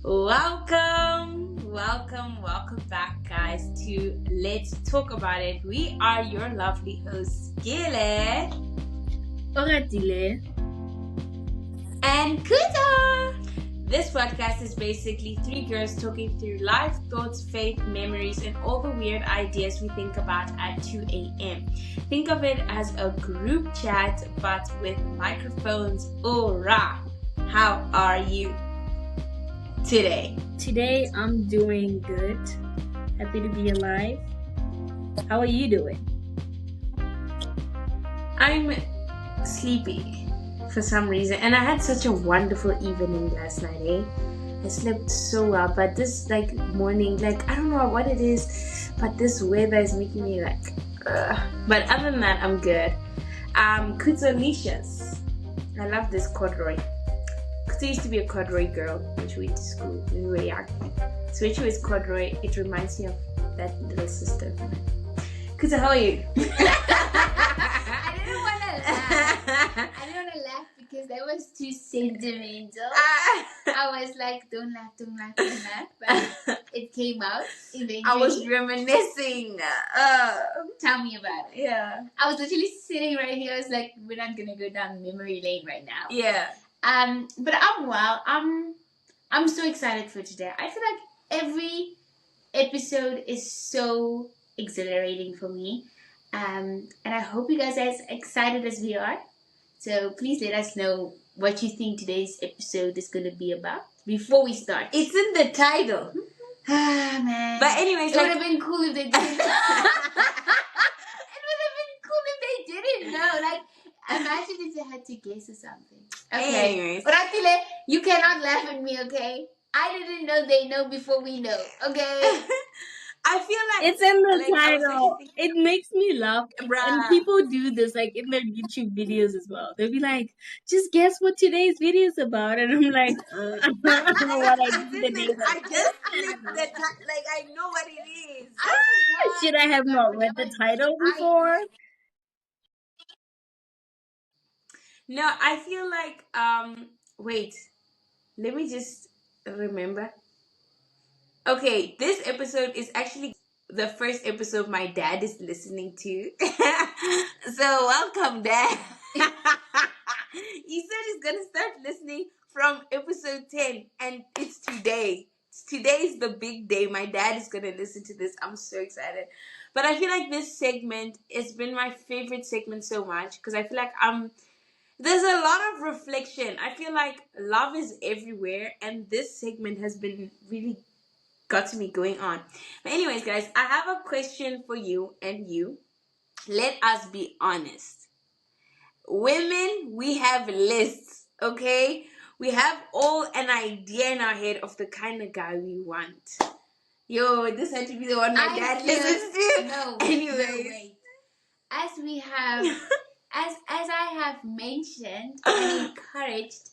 Welcome back, guys, to Let's Talk About It. We are your lovely hosts, Gile Oratile and Kuta. This podcast is basically three girls talking through life, thoughts, faith, memories, and all the weird ideas we think about at 2 a.m. Think of it as a group chat, but with microphones. Hoorah! How are you today? Today I'm doing good. Happy to be alive. How are you doing? I'm sleepy for some reason, and I had such a wonderful evening last night. I slept so well, but this morning, I don't know what it is, but this weather is making me but other than that, I'm good. Kutolicious. I love this corduroy. Kuta used to be a corduroy girl when she went to school when we were young. So when she was corduroy, it reminds me of that little sister. Kuta, how are you? I didn't want to laugh because that was too sentimental. I was like, don't laugh. But it came out eventually. I was reminiscing. Tell me about it. Yeah. I was literally sitting right here. I was like, we're not going to go down memory lane right now. Yeah. But I'm well. I'm so excited for today. I feel like every episode is so exhilarating for me. And I hope you guys are as excited as we are. So please let us know what you think today's episode is going to be about before we start. It's in the title. Ah, man. But anyways, it would have been cool if they didn't. It would have been cool if they didn't know. Imagine if they had to guess or something. Okay. Anyways. Oratile, you cannot laugh at me, okay? I didn't know they know before we know, okay? I feel like it's in the title. It makes me laugh. Bruh. And people do this in their YouTube videos as well. They'll be like, just guess what today's video is about. And I'm like, I don't know what I did today. I just clicked the I know what it is. Should I have not read the title before? No, I feel like wait. Let me just remember. Okay, this episode is actually the first episode my dad is listening to. So welcome, Dad. He said he's gonna start listening from episode 10, and it's today. Today's the big day. My dad is gonna listen to this. I'm so excited. But I feel like this segment has been my favorite segment so much because I feel like there's a lot of reflection. I feel like love is everywhere, and this segment has been really got me going on. But anyways, guys, I have a question for you and you. Let us be honest. Women, we have lists, okay? We have all an idea in our head of the kind of guy we want. Yo, this had to be the one my dad listens to. No. Anyways. No, wait. As we have, as I have mentioned and encouraged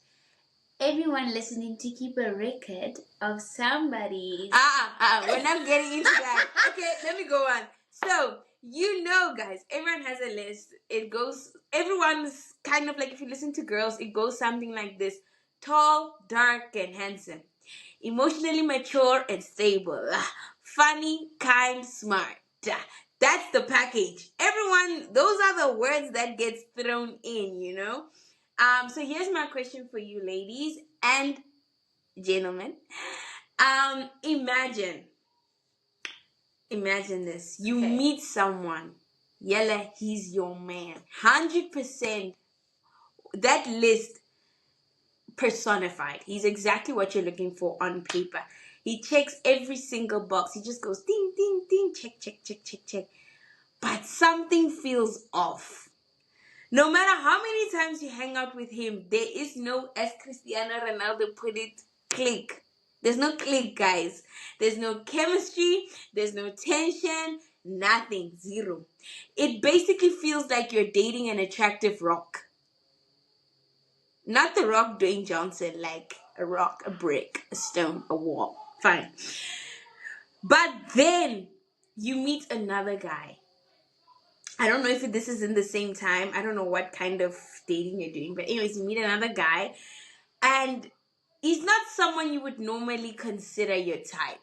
everyone listening to keep a record of somebody's. We're not getting into that. Okay, let me go on. So, guys, everyone has a list. Everyone's kind of if you listen to girls, it goes something like this: tall, dark, and handsome, emotionally mature and stable, funny, kind, smart. That's the package. Everyone, those are the words that gets thrown in, So here's my question for you, ladies and gentlemen. Imagine this. You meet someone. Yella, he's your man. 100%. That list personified. He's exactly what you're looking for on paper. He checks every single box. He just goes ding, ding, ding, check. But something feels off. No matter how many times you hang out with him, there is no, as Cristiano Ronaldo put it, click. There's no click, guys. There's no chemistry. There's no tension. Nothing. Zero. It basically feels like you're dating an attractive rock. Not the rock Dwayne Johnson, like a rock, a brick, a stone, a wall. Fine. But then you meet another guy. I don't know if this is in the same time. I don't know what kind of dating you're doing. But anyways, you meet another guy. And he's not someone you would normally consider your type.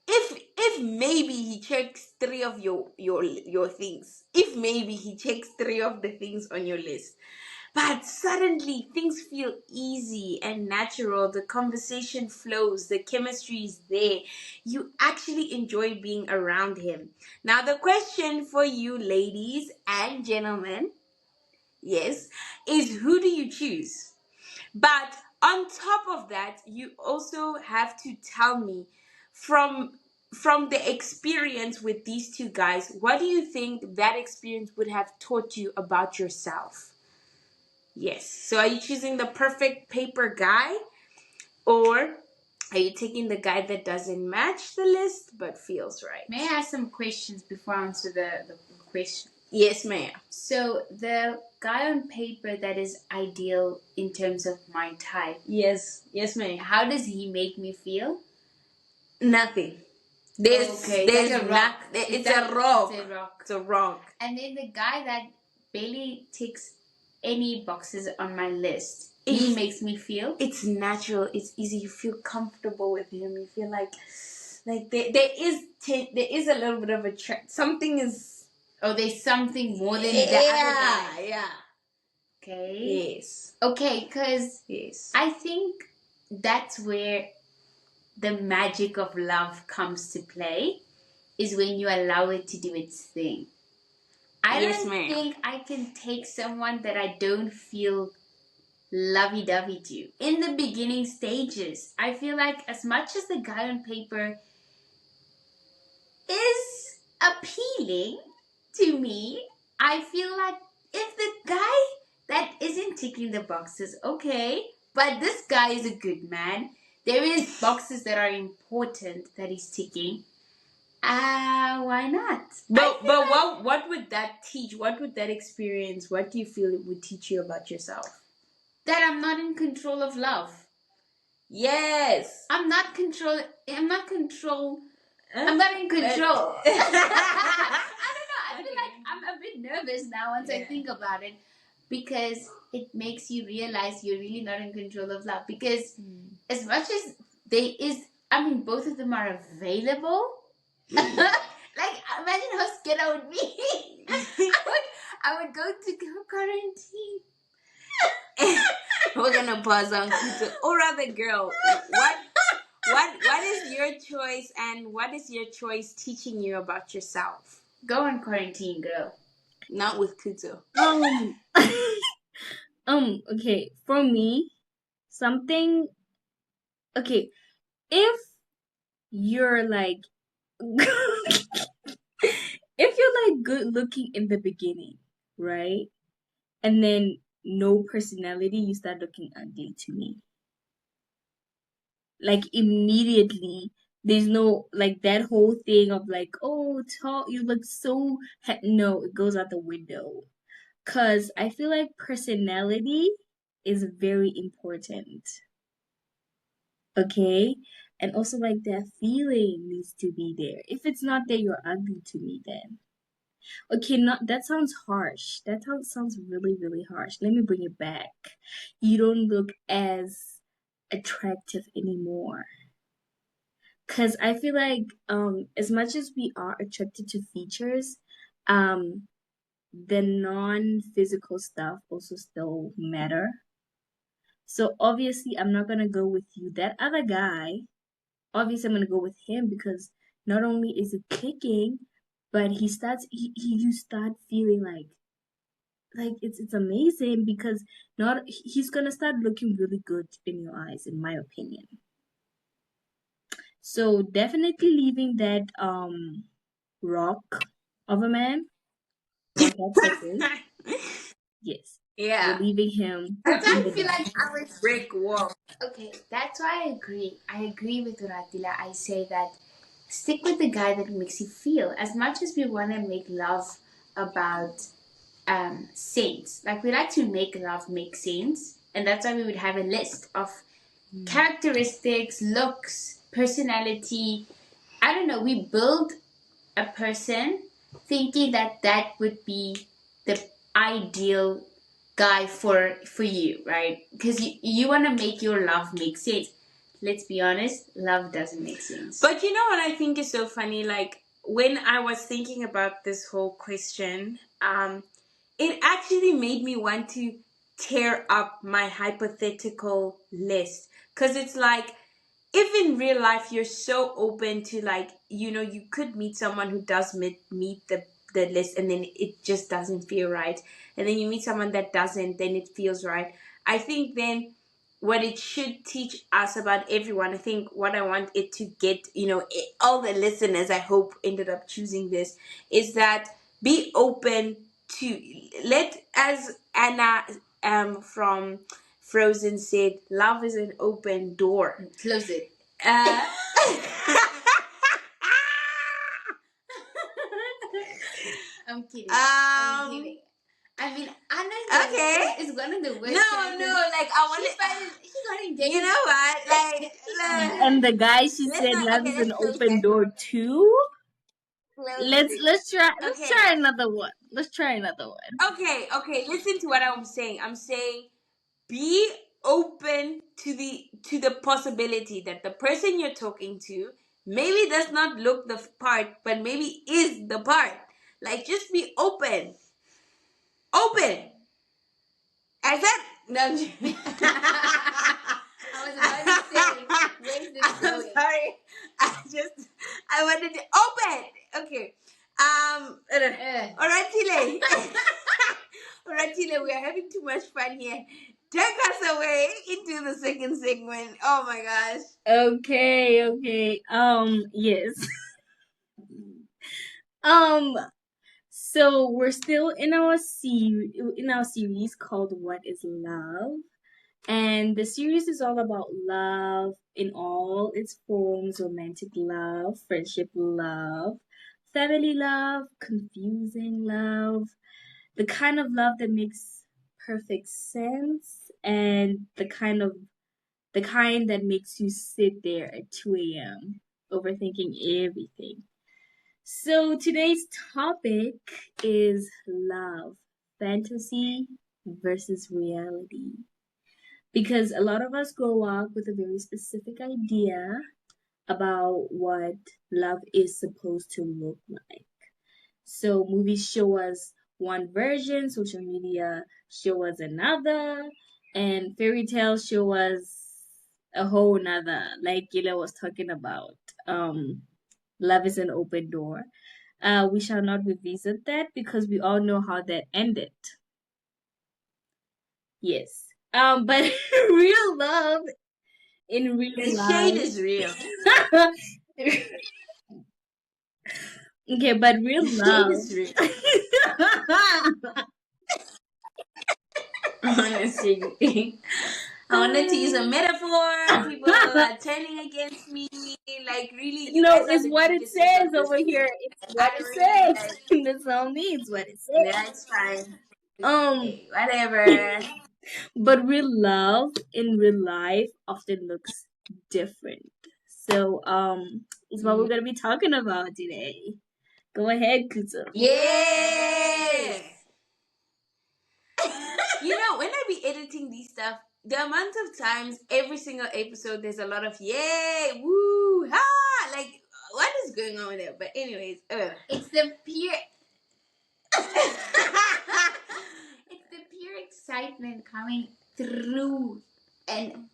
If maybe he checks three of your things, if maybe he checks three of the things on your list, but suddenly things feel easy and natural, the conversation flows, the chemistry is there, you actually enjoy being around him. Now the question for you ladies and gentlemen, yes, is who do you choose? But on top of that, you also have to tell me from the experience with these two guys, what do you think that experience would have taught you about yourself? Yes. So are you choosing the perfect paper guy, or are you taking the guy that doesn't match the list but feels right? May I ask some questions before I answer the question? Yes, ma'am. So the guy on paper that is ideal in terms of my type. Yes, ma'am. How does he make me feel? Nothing. There's a rock. It's a rock. It's a rock. It's a rock. And then the guy that barely ticks any boxes on my list, he makes me feel. It's natural. It's easy. You feel comfortable with him. You feel like there is a little bit of a something is. Oh, there's something more than the other guy. Yeah. Okay. Yes. Okay, because yes, I think that's where the magic of love comes to play, is when you allow it to do its thing. I don't think I can take someone that I don't feel lovey-dovey to. In the beginning stages, I feel like as much as the guy on paper is appealing to me, I feel like if the guy that isn't ticking the boxes, okay, but this guy is a good man, there is boxes that are important that he's ticking, why not? But what would that teach? What would that experience, what do you feel it would teach you about yourself? That I'm not in control of love. Yes. I'm not in control. I'm not in control. I don't know. I feel like I'm a bit nervous now once I think about it, because it makes you realize you're really not in control of love. Because as much as both of them are available. Like, imagine how scared I would be. I would go to quarantine. We're gonna pause on Kuto. Or rather, girl, what is your choice, and what is your choice teaching you about yourself? Go on quarantine, girl. Not with Kuto. Okay. For me, something. Okay, if you're like, if you're like good looking in the beginning, right, and then no personality, you start looking ugly to me. Like immediately, there's no like that whole thing of like, oh, tall, you look so. No, it goes out the window. Cause I feel like personality is very important. Okay? And also like that feeling needs to be there. If it's not there, you're ugly to me then. Okay, not that sounds harsh. That sounds really, really harsh. Let me bring it back. You don't look as attractive anymore. Cause I feel like as much as we are attracted to features, the non-physical stuff also still matter. So obviously I'm not gonna go with you. That other guy, obviously I'm gonna go with him because not only is it clicking, but you start feeling like it's amazing because not he's gonna start looking really good in your eyes, in my opinion. So definitely leaving that rock of a man. Like yes. Yeah. We're leaving him. I feel like I was brick wall. Okay, that's why I agree. I agree with Ratila. I say that stick with the guy that makes you feel. As much as we want to make love about sense, like we like to make love make sense, and that's why we would have a list of characteristics, looks, personality. I don't know. We build a person thinking that would be the ideal guy for you, right? Because you want to make your love make sense. Let's be honest, love doesn't make sense. But you know what I think is so funny? Like, when I was thinking about this whole question, it actually made me want to tear up my hypothetical list. Because it's like, if in real life you're so open to, like, you could meet someone who does meet the list, and then it just doesn't feel right, and then you meet someone that doesn't, then it feels right. I think then what it should teach us about everyone, I think what I want it to get, all the listeners, I hope, ended up choosing this, is that be open to, as Anna from Frozen said, love is an open door. Close it. Uh, I'm kidding. I'm kidding. I mean, Anna is one of the worst. No, like, I want she got engaged. You know what? Like, And the guy she said love is an open door too. Let's try another one. Let's try another one. Okay. Listen to what I'm saying. I'm saying be open to the possibility that the person you're talking to maybe does not look the part, but maybe is the part. Like, just be open. Open. As that no. I was about to say, where's this I'm going? sorry. I wanted to open. Okay. All right, Tile. All right, Tile. We are having too much fun here. Take us away into the second segment. Oh my gosh. Okay. Yes. So we're still in our series called What is Love? And the series is all about love in all its forms: romantic love, friendship love, family love, confusing love, the kind of love that makes perfect sense, and the kind that makes you sit there at 2 a.m. overthinking everything. So today's topic is love, fantasy versus reality. Because a lot of us grow up with a very specific idea about what love is supposed to look like. So movies show us one version, social media show us another, and fairy tales show us a whole nother. Like Gila was talking about, love is an open door. We shall not revisit that because we all know how that ended. Yes. But real love in real The life. shade is real. Okay, but real The love. shade is real. Honestly. I wanted to use a metaphor. People are turning against me. Like, really, you guys are it's the what it geniuses says of this over thing. here. It's what I it really, says. like, That's all it means. What it says. yeah, it's fine. Um, Hey, whatever. but real love in real life often looks different. So, is what we're gonna be talking about today. Go ahead, Kuzo. Yes. When I be editing these stuff, the amount of times every single episode there's a lot of yay, woo, ha, like, what is going on there? But anyways, It's the pure it's the pure excitement coming through and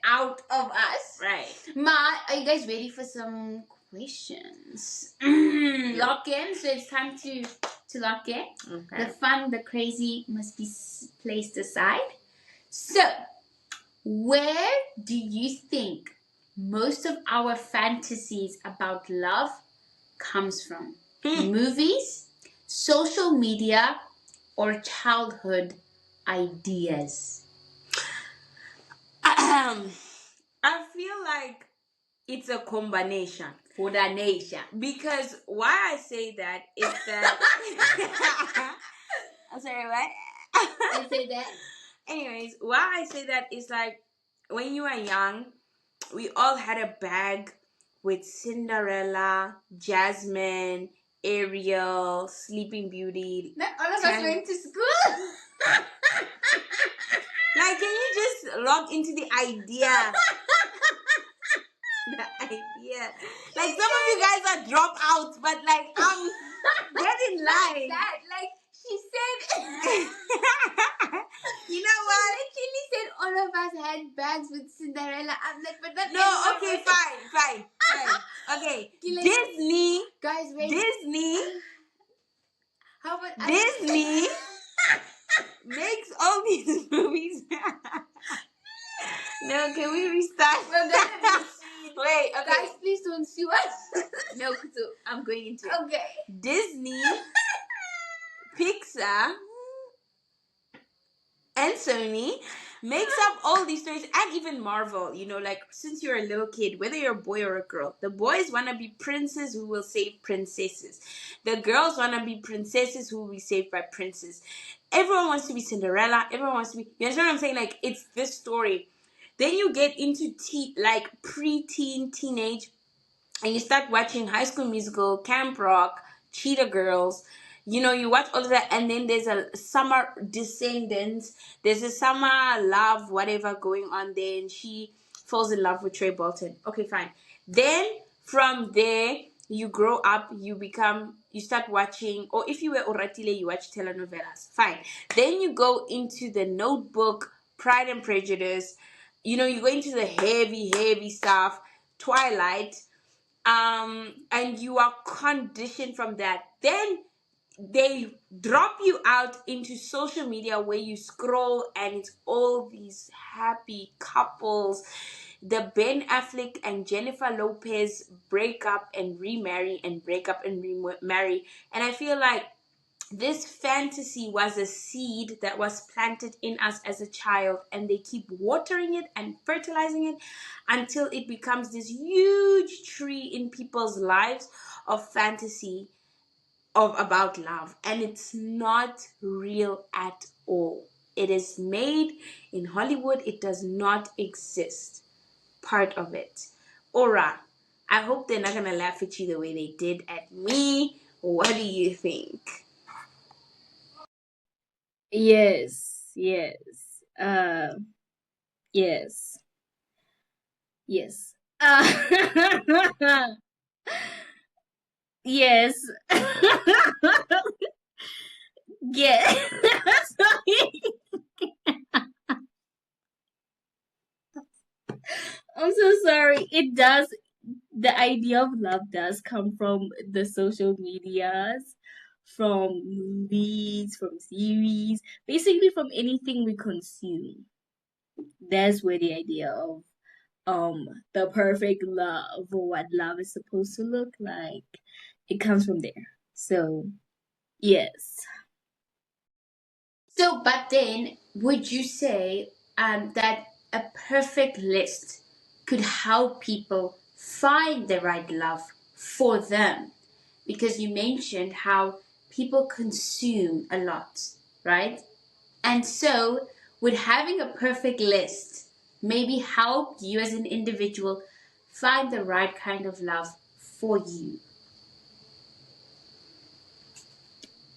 out of us. right. Ma, are you guys ready for some questions? Lock in. So it's time to lock in. Okay. The fun, the crazy must be placed aside. So, where do you think most of our fantasies about love comes from? Movies, social media, or childhood ideas? I feel like it's a combination for the nation, because why I say that is that I'm sorry, what? I say that. Anyways, why I say that is, like, when you are young, we all had a bag with Cinderella, Jasmine, Ariel, Sleeping Beauty. Not all of us Tan- went to school. Like, can you just log into the idea? The idea. Like, some of you guys are dropouts, but like, get in line. That, like, she said. You know what? She literally said all of us had bags with Cinderella. I'm like, but not No, everyone okay, was- fine. Okay, Like, Disney. guys, wait. Disney. How about Disney makes all these movies. No, can we restart? We're gonna be sued. Wait, okay. Guys, please don't sue us. No, so I'm going into it. Okay. Disney, Pixar, and Sony makes up all these stories, and even Marvel. You know, like, since you're a little kid, whether you're a boy or a girl, the boys want to be princes who will save princesses. The girls want to be princesses who will be saved by princes. Everyone wants to be Cinderella. Everyone wants to be. You understand what I'm saying? Like, it's this story. Then you get into pre-teen, teenage, and you start watching High School Musical, Camp Rock, Cheetah Girls. You know, you watch all of that, and then there's a summer Descendants. There's a summer love, whatever going on there, and she falls in love with Trey Bolton. Okay, fine. Then from there, you grow up, you start watching, or if you were Oratile, you watch telenovelas. Fine. Then you go into The Notebook, Pride and Prejudice. You know, you go into the heavy stuff, Twilight. And you are conditioned from that. Then they drop you out into social media where you scroll and it's all these happy couples. The Ben Affleck and Jennifer Lopez break up and remarry and break up and remarry. And I feel like this fantasy was a seed that was planted in us as a child, and they keep watering it and fertilizing it until it becomes this huge tree in people's lives of fantasy about love, and it's not real at all. It is made in Hollywood. It does not exist. Part of it. Aura, I hope they're not gonna laugh at you the way they did at me. What do you think? Yes. Yes. Yes. Yes. Yes. I'm so sorry. It does. The idea of love does come from the social medias, from movies, from series, basically from anything we consume. That's where the idea of the perfect love, or what love is supposed to look like, it comes from there. So yes. So, but then, would you say that a perfect list could help people find the right love for them? Because you mentioned how people consume a lot, right? And so, would having a perfect list maybe help you as an individual find the right kind of love for you?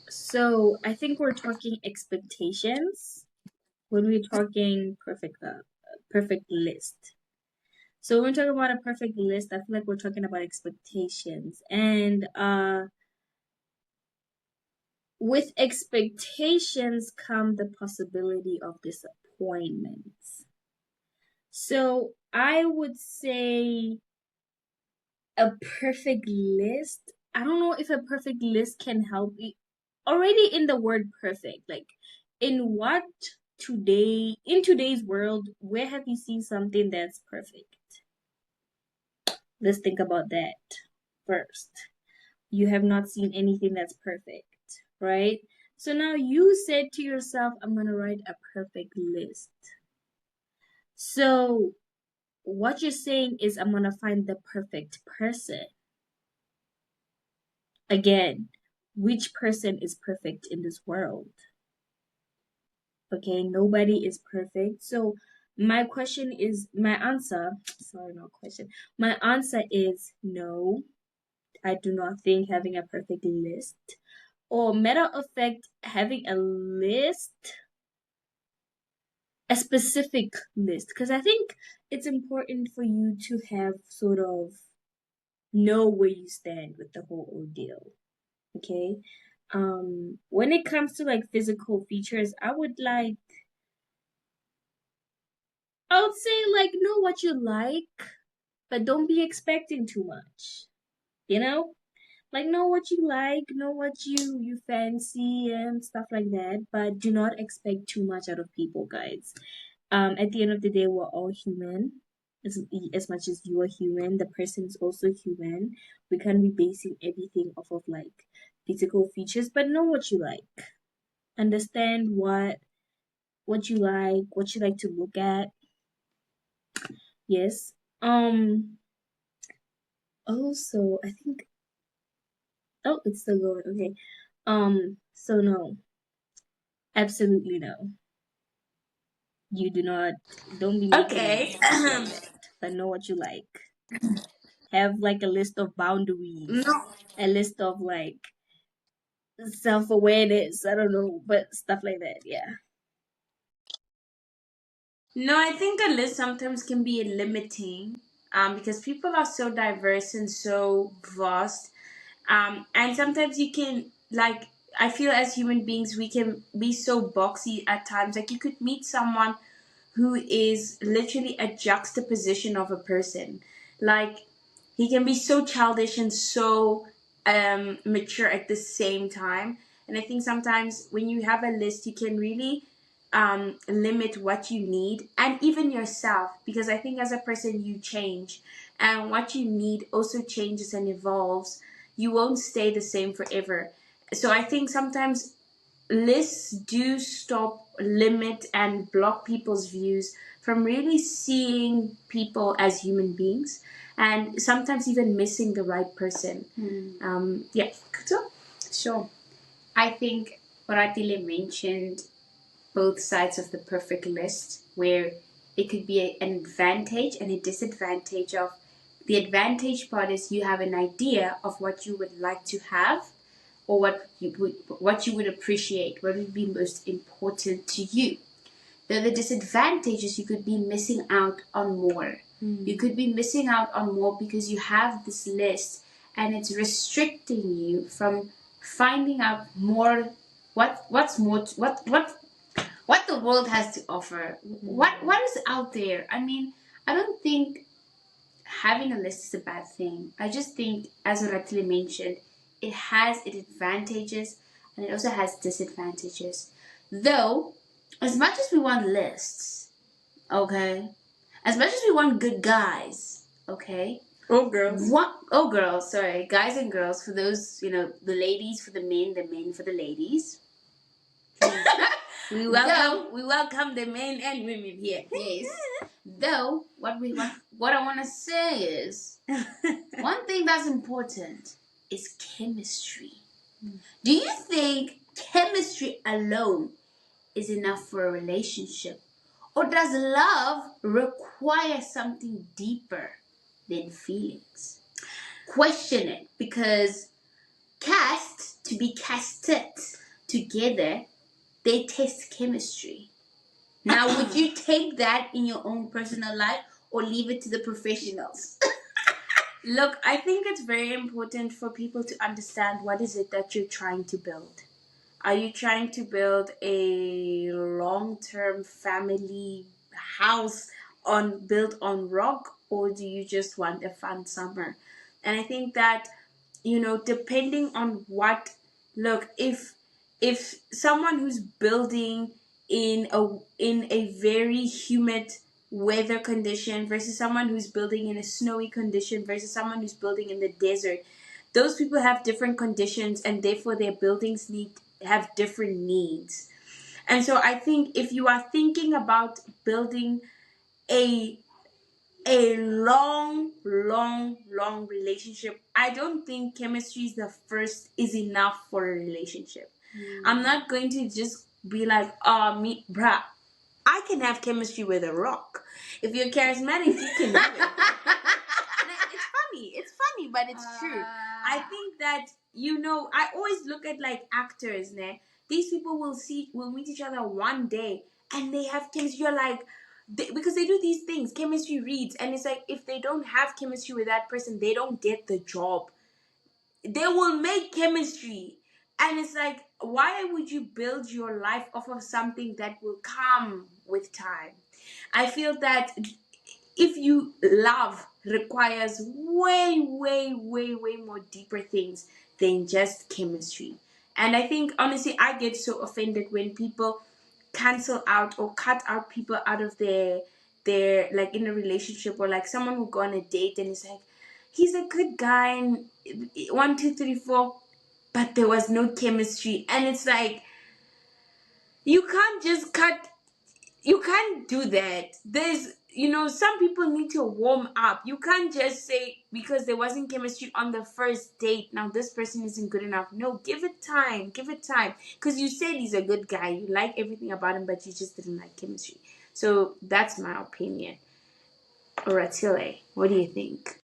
So I think we're talking expectations when we're talking perfect list. So when we're talking about a perfect list, I feel like we're talking about expectations. And with expectations come the possibility of disappointments. So I would say a perfect list. I don't know if a perfect list can help you. Already in the word perfect, like in today's world, where have you seen something that's perfect? Let's think about that first. You have not seen anything that's perfect, right? So now you said to yourself, I'm going to write a perfect list. So what you're saying is, I'm going to find the perfect person. Again, which person is perfect in this world? Okay, nobody is perfect. So my answer, sorry, no question. My answer is no. I do not think having a perfect list, or matter of fact, having a specific list, because I think it's important for you to have sort of know where you stand with the whole ordeal. Okay. When it comes to like physical features, I would say like know what you like, but don't be expecting too much. You know? Like know what you like, know what you fancy and stuff like that, but do not expect too much out of people, guys. At the end of the day, we're all human. As much as you are human, the person is also human. We can't be basing everything off of like physical features, but know what you like. Understand what you like to look at. Yes. Also, I think, oh, it's still going. Okay. So no, absolutely no. You don't be making a Okay. list like that. But know what you like. Have like a list of boundaries, No. a list of like self awareness. I don't know, but stuff like that. Yeah. No, I think a list sometimes can be limiting, because people are so diverse and so vast. And sometimes you can, like, I feel as human beings, we can be so boxy at times. Like, you could meet someone who is literally a juxtaposition of a person. Like, he can be so childish and so mature at the same time. And I think sometimes when you have a list, you can really limit what you need and even yourself, because I think as a person you change, and what you need also changes and evolves. You won't stay the same forever. So I think sometimes lists do stop, limit, and block people's views from really seeing people as human beings, and sometimes even missing the right person. Yeah. So, Sure. I think what Atile mentioned, both sides of the perfect list, where it could be an advantage and a disadvantage of. The advantage part is you have an idea of what you would like to have, or what you would appreciate, what would be most important to you. Though the disadvantage is you could be missing out on more. You could be missing out on more because you have this list and it's restricting you from finding out more, what's more, what the world has to offer. What is out there? I mean, I don't think having a list is a bad thing. I just think, as Ratile mentioned, it has its advantages and it also has disadvantages. Though, as much as we want lists, okay, as much as we want good guys, okay, oh girls. what? Oh, girls, sorry, guys and girls. For those, the ladies for the men for the ladies. We welcome the men and women here. Yes. Though what I want to say is, one thing that's important is chemistry. Do you think chemistry alone is enough for a relationship, or does love require something deeper than feelings? Question it, because cast to be casted together, they test chemistry. Now, would you take that in your own personal life or leave it to the professionals? Look, I think it's very important for people to understand what is it that you're trying to build. Are you trying to build a long-term family house built on rock, or do you just want a fun summer? And I think that, depending on what, look, if someone who's building in a very humid weather condition versus someone who's building in a snowy condition versus someone who's building in the desert, those people have different conditions, and therefore their buildings have different needs. And so I think if you are thinking about building a long relationship, I don't think chemistry is enough for a relationship. I'm not going to just be like, oh, me, bruh, I can have chemistry with a rock. If you're charismatic, you can have it. It's funny, but it's true. I think that, I always look at like actors, ne? These people will meet each other one day and they have chemistry. You're like, because they do these things, chemistry reads, and it's like if they don't have chemistry with that person, they don't get the job. They will make chemistry, and it's like, why would you build your life off of something that will come with time? I feel that if you love requires way, way, way, way more deeper things than just chemistry. And I think honestly, I get so offended when people cancel out or cut out people out of their like in a relationship, or like someone who go on a date and it's like, he's a good guy and 1 2 3 4, but there was no chemistry. And it's like, you can't just cut, you can't do that. Some people need to warm up. You can't just say because there wasn't chemistry on the first date, now this person isn't good enough. No, give it time. Give it time. Because you said he's a good guy. You like everything about him, but you just didn't like chemistry. So that's my opinion. Oratile, what do you think?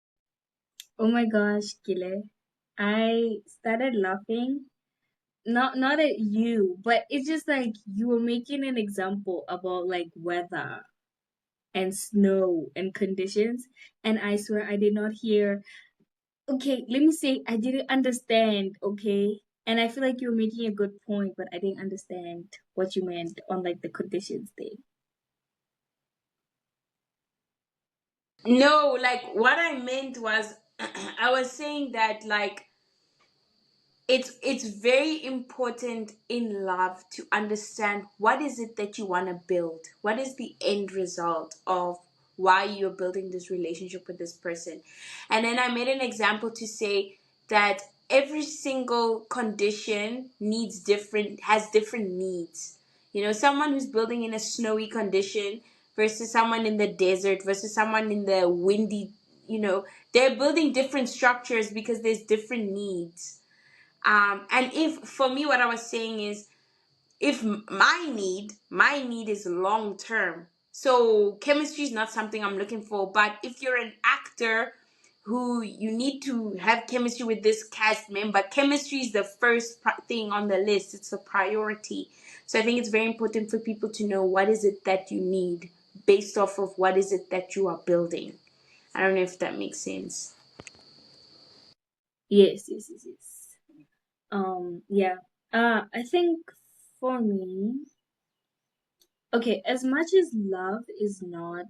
Oh my gosh, Kile. I started laughing. Not at you, but it's just like you were making an example about like weather and snow and conditions. And I swear I did not hear. Okay, let me say I didn't understand, okay? And I feel like you were making a good point, but I didn't understand what you meant on like the conditions thing. No, like what I meant was, I was saying that like it's very important in love to understand what is it that you want to build, what is the end result of why you're building this relationship with this person. And then I made an example to say that every single condition has different needs. Someone who's building in a snowy condition versus someone in the desert versus someone in the windy, they're building different structures because there's different needs. And if for me, what I was saying is, if my need is long term, so chemistry is not something I'm looking for. But if you're an actor who you need to have chemistry with this cast member, chemistry is the first thing on the list. It's a priority. So I think it's very important for people to know what is it that you need based off of what is it that you are building. I don't know if that makes sense. Yes, yes, yes, yes. Yeah. I think for me, okay, as much as love is not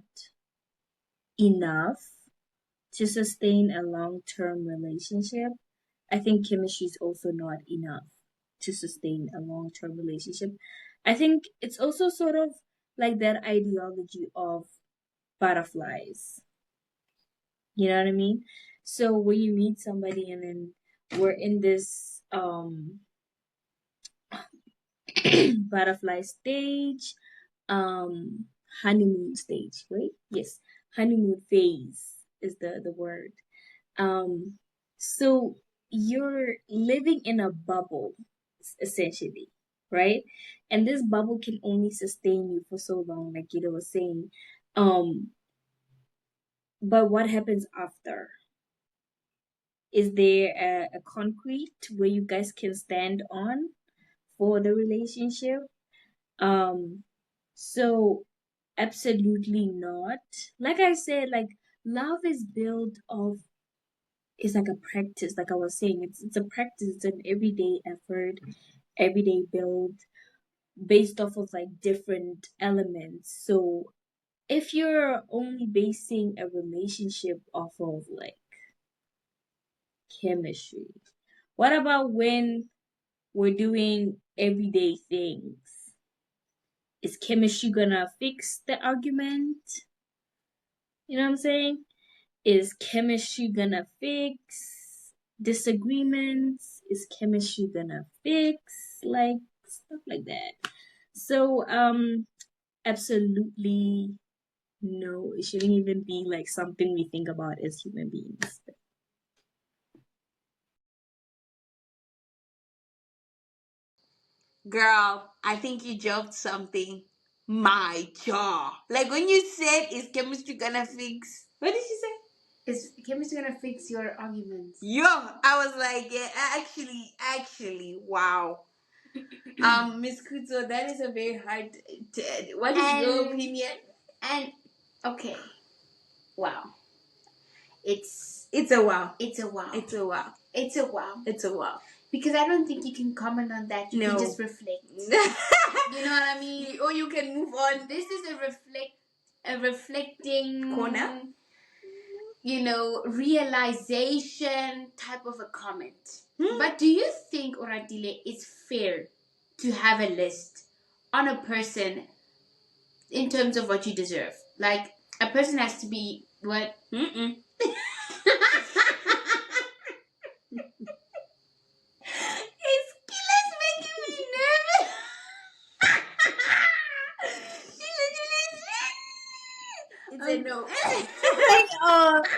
enough to sustain a long-term relationship, I think chemistry is also not enough to sustain a long-term relationship. I think it's also sort of like that ideology of butterflies. You know what I mean? So when you meet somebody and then we're in this butterfly stage, um honeymoon stage, right? Yes, honeymoon phase is the word. So you're living in a bubble, essentially, right? And this bubble can only sustain you for so long, like Gita was saying. Um, but what happens after? Is there a concrete where you guys can stand on for the relationship? Um, so absolutely not. Like I said, like love is built of, it's like a practice, like I was saying, it's a practice, it's an everyday effort, everyday build based off of like different elements. So if you're only basing a relationship off of like chemistry, what about when we're doing everyday things? Is chemistry gonna fix the argument? You know what I'm saying? Is chemistry gonna fix disagreements? Is chemistry gonna fix like stuff like that? So absolutely no. It shouldn't even be like something we think about as human beings. Girl, I think you dropped something. My jaw. Like when you said, is chemistry gonna fix? What did you say? Is chemistry gonna fix your arguments? Yo, I was like, yeah, actually, wow. Miss Kuto, that is a very hard. What is your opinion? And okay, wow. It's a wow. It's a wow. It's a wow. It's a wow. It's a wow. Because I don't think you can comment on that. You No. can just reflect. You know what I mean? Or you can move on. This is a reflecting corner. You know, realization type of a comment. Hmm? But do you think, Oradile, it's fair to have a list on a person in terms of what you deserve? Like, a person has to be what? Mm-mm. His killer's making me nervous. It's a no.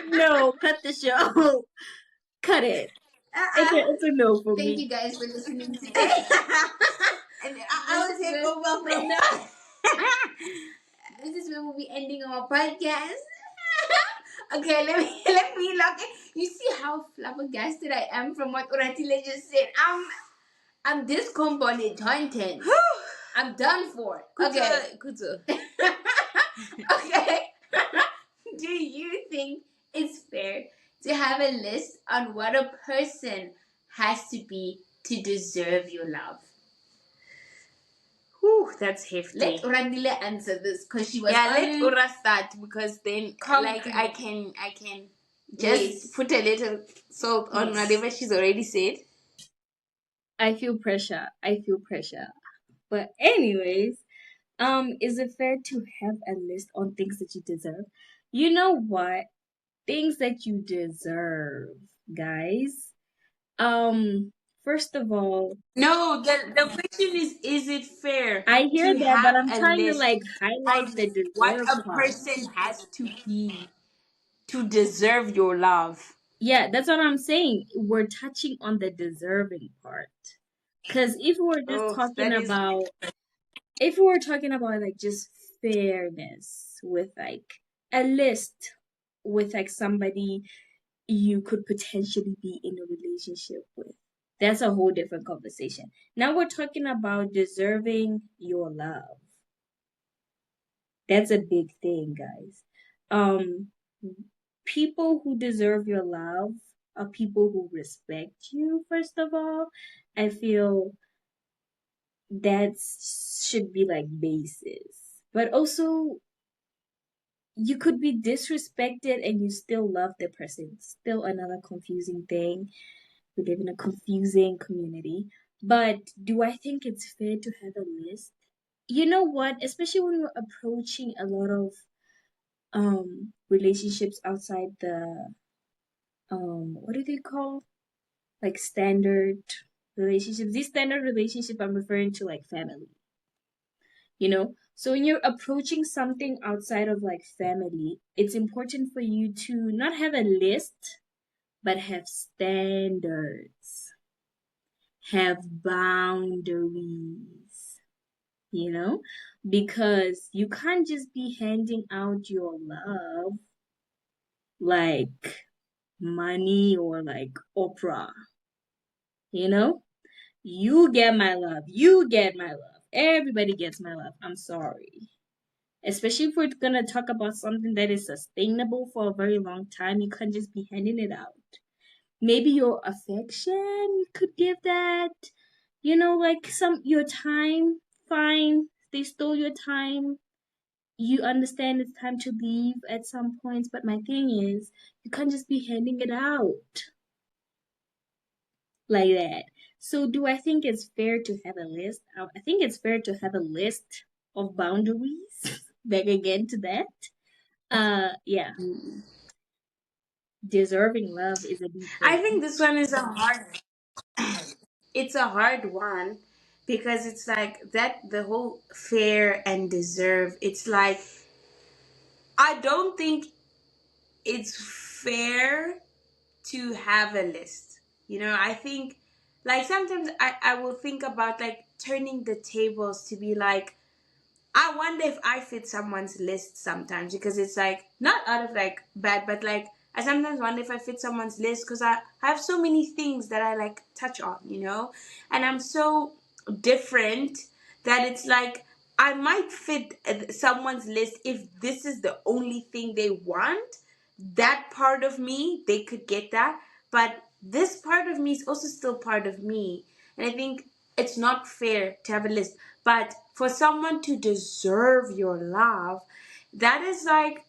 No, cut the show. Cut it. It's a no for me. Thank you guys for listening today. And I will take over from now. This is where we'll be ending our podcast. Okay, let me lock it. You see how flabbergasted I am from what Oratile just said. I'm discombobulated. I'm done for. Okay. Kuto. Okay. Do you think it's fair to have a list on what a person has to be to deserve your love? Whew, that's hefty. Let Urandile answer this because she was let Ura start, because then like I can just put a little salt on whatever she's already said. I feel pressure. But anyways, is it fair to have a list on things that you deserve? You know what? Things that you deserve, guys. First of all, no, the question is it fair? I hear to that, but have I'm a trying to list like highlight on the deserve what a part. person has to be to deserve your love. Yeah, that's what I'm saying. We're touching on the deserving part. Because if we were just if we were talking about like just fairness with like a list with like somebody you could potentially be in a relationship with, that's a whole different conversation. Now we're talking about deserving your love. That's a big thing, guys. People who deserve your love are people who respect you, first of all. I feel that should be like basis. But also, you could be disrespected and you still love the person. Still another confusing thing. We live in a confusing community. But do I think it's fair to have a list? You know what? Especially when we're approaching a lot of relationships outside the what do they call, like standard relationships. These standard relationship I'm referring to like family. You know, so when you're approaching something outside of like family, it's important for you to not have a list but have standards, have boundaries, you know, because you can't just be handing out your love like money or like Oprah, you know. You get my love, you get my love, everybody gets my love. I'm sorry. Especially if we're gonna talk about something that is sustainable for a very long time, you can't just be handing it out. Maybe your affection, you could give that. You know, like your time, fine. They stole your time. You understand it's time to leave at some points, but my thing is, you can't just be handing it out like that. So, do I think it's fair to have a list? I think it's fair to have a list of boundaries. Back again to that. Yeah. Deserving love is a deep I thing. think this one is a hard. It's a hard one, because it's like that, the whole fair and deserve. It's like, I don't think it's fair to have a list. I think, like, sometimes I will think about like turning the tables to be like, I wonder if I fit someone's list sometimes, because it's like not out of like bad, but like I sometimes wonder if I fit someone's list because I have so many things that I like touch on, and I'm so different that it's like I might fit someone's list if this is the only thing they want. That part of me, they could get that, but this part of me is also still part of me, and I think it's not fair to have a list. But for someone to deserve your love, that is like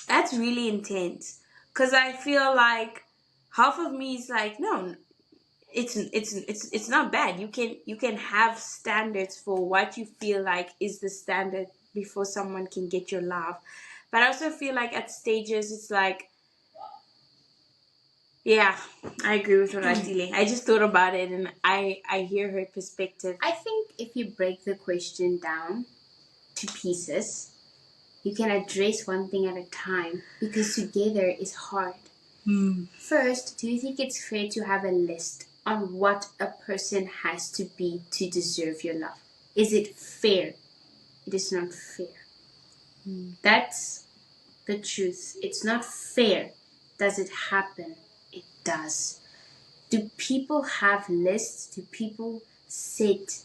that's really intense. Cause I feel like half of me is like, no, it's not bad. You can have standards for what you feel like is the standard before someone can get your love. But I also feel like at stages it's like, yeah, I agree with Ratile. I just thought about it and I hear her perspective. I think if you break the question down to pieces, you can address one thing at a time because together is hard. First, do you think it's fair to have a list on what a person has to be to deserve your love? Is it fair? It is not fair. That's the truth. It's not fair. Does it happen? It does. Do people have lists? Do people set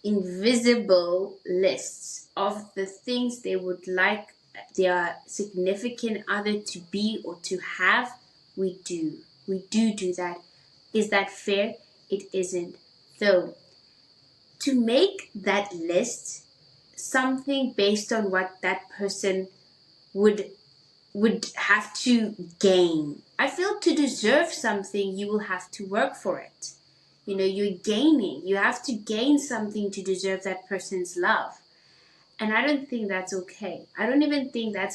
invisible lists of the things they would like their significant other to be or to have? We do. We do that. Is that fair? It isn't. So, to make that list something based on what that person would have to gain. I feel to deserve something, you will have to work for it. You're gaining. You have to gain something to deserve that person's love. And I don't think that's okay. I don't even think that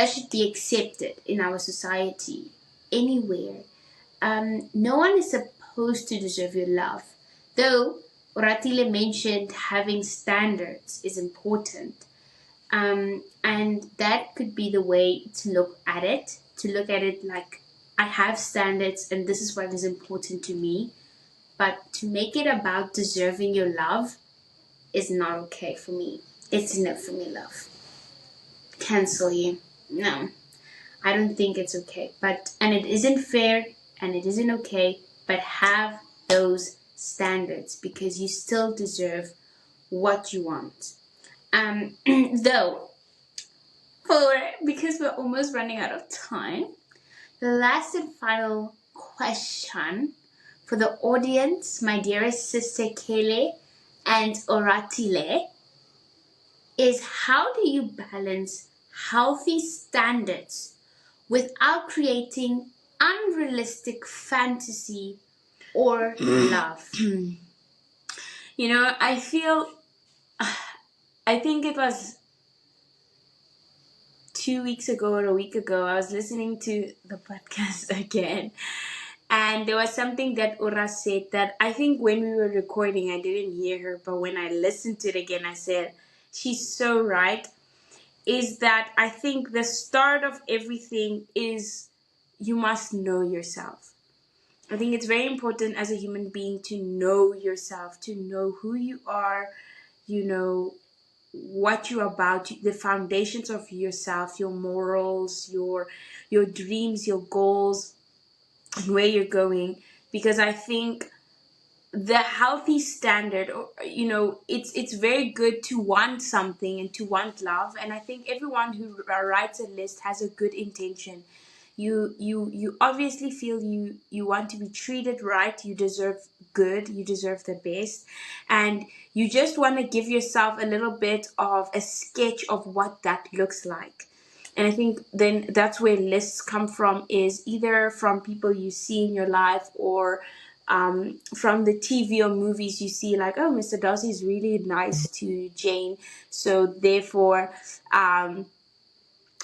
should be accepted in our society anywhere. No one is supposed to deserve your love. Though Oratile mentioned having standards is important. And that could be the way to look at it like I have standards and this is what is important to me. But to make it about deserving your love is not okay for me. It's no for me, love. Cancel you. No. I don't think it's okay. And it isn't fair and it isn't okay, but have those standards because you still deserve what you want. Though, because we're almost running out of time, the last and final question for the audience, my dearest sister Kele and Oratile, is how do you balance healthy standards without creating unrealistic fantasy or love? I think it was 2 weeks ago or a week ago, I was listening to the podcast again. And there was something that Ura said that I think when we were recording, I didn't hear her. But when I listened to it again, I said, she's so right. Is that I think the start of everything is you must know yourself. I think it's very important as a human being to know yourself, to know who you are, what you're about, the foundations of yourself, your morals, your dreams, your goals, and where you're going. Because I think the healthy standard, it's very good to want something and to want love. And I think everyone who writes a list has a good intention. You obviously feel you want to be treated right, you deserve good, you deserve the best, and you just want to give yourself a little bit of a sketch of what that looks like. And I think then that's where lists come from, is either from people you see in your life or from the TV or movies you see, like, oh, Mr. Darcy is really nice to Jane, so therefore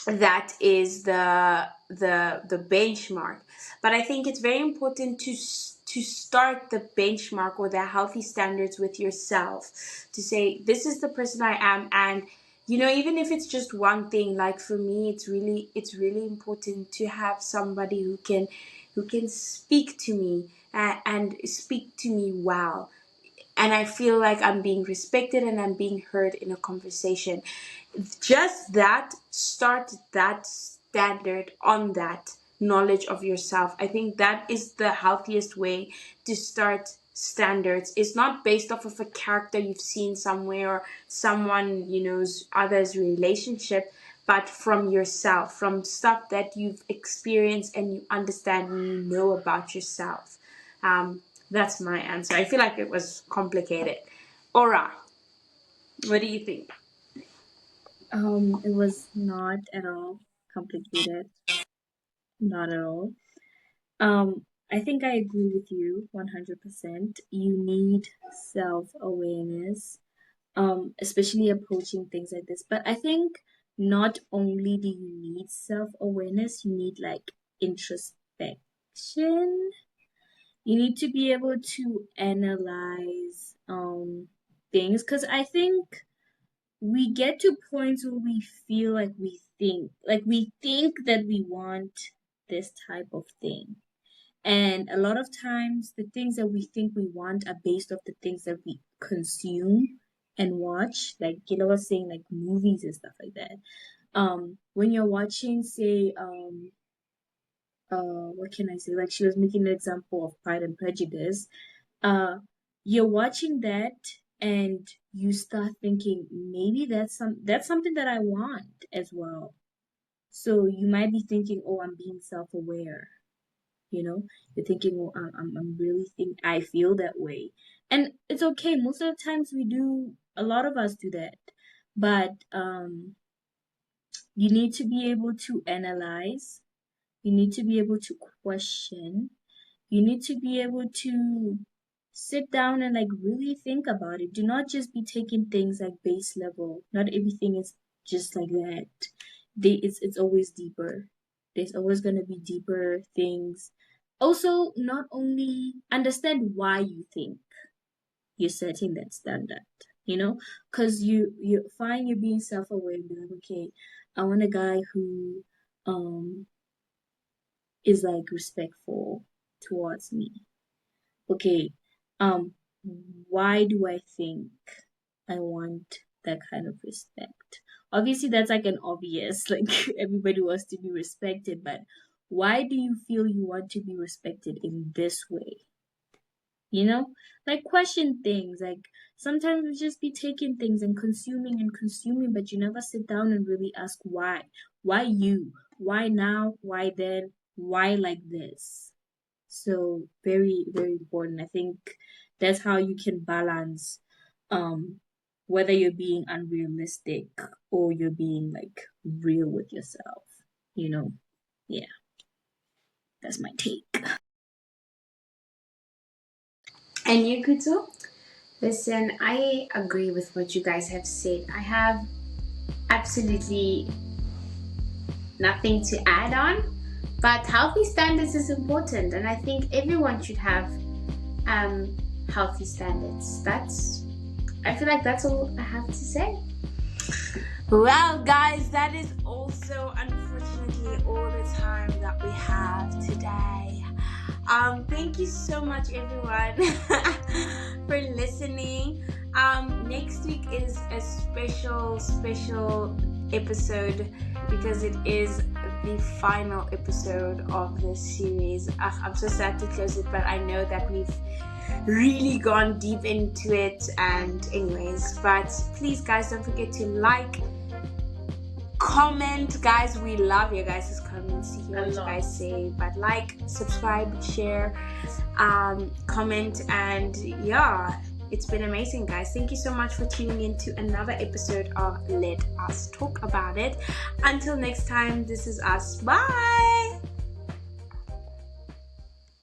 that is the benchmark. But I think it's very important to start the benchmark or the healthy standards with yourself, to say this is the person I am. And even if it's just one thing, like for me, it's really important to have somebody who can speak to me and speak to me well, and I feel like I'm being respected and I'm being heard in a conversation. Just that, start that standard on that knowledge of yourself. I think that is the healthiest way to start standards. It's not based off of a character you've seen somewhere or someone others relationship, but from yourself, from stuff that you've experienced and you understand and you know about yourself. That's my answer. I feel like it was complicated. Aura, what do you think? It was not at all complicated. Not at all. I think I agree with you 100%. You need self-awareness, especially approaching things like this. But I think not only do you need self-awareness, you need like introspection. You need to be able to analyze things, because I think we get to points where we feel like we think that we want this type of thing. And a lot of times the things that we think we want are based off the things that we consume and watch, like was saying, like movies and stuff like that. When you're watching, say, what can I say? Like she was making an example of Pride and Prejudice. You're watching that and you start thinking maybe that's something that I want as well. So you might be thinking, oh, I'm being self-aware. You're thinking, oh, I'm really I feel that way, and it's okay. Most of the times we do. A lot of us do that, but you need to be able to analyze. You need to be able to question. You need to be able to sit down and like really think about it. Do not just be taking things like base level. Not everything is just like that. It's always deeper. There's always gonna be deeper things. Also, not only understand why you think you're setting that standard, because you find you're being self-aware and be like, okay, I want a guy who is like respectful towards me. Okay, why do I think I want that kind of respect? Obviously, that's like an obvious, like everybody wants to be respected, but why do you feel you want to be respected in this way? Like question things. Like sometimes we just be taking things and consuming, but you never sit down and really ask why. Why you? Why now? Why then? Why like this? So very, very important. I think that's how you can balance whether you're being unrealistic or you're being like real with yourself. Yeah, that's my take. And you, Kuto? Listen, I agree with what you guys have said. I have absolutely nothing to add on, but healthy standards is important, and I think everyone should have healthy standards. I feel like that's all I have to say. Well, guys, that is also unfortunately all the time that we have today. Thank you so much, everyone, for listening. Next week is a special episode because it is the final episode of this series. I'm so sad to close it, but I know that we've really gone deep into it. And anyways, but please, guys, don't forget to like, comment. Guys, we love your guys' comments to hear what you guys say. But like, subscribe, share, comment, and yeah, it's been amazing, guys. Thank you so much for tuning in to another episode of Let Us Talk About It. Until next time, this is us. Bye.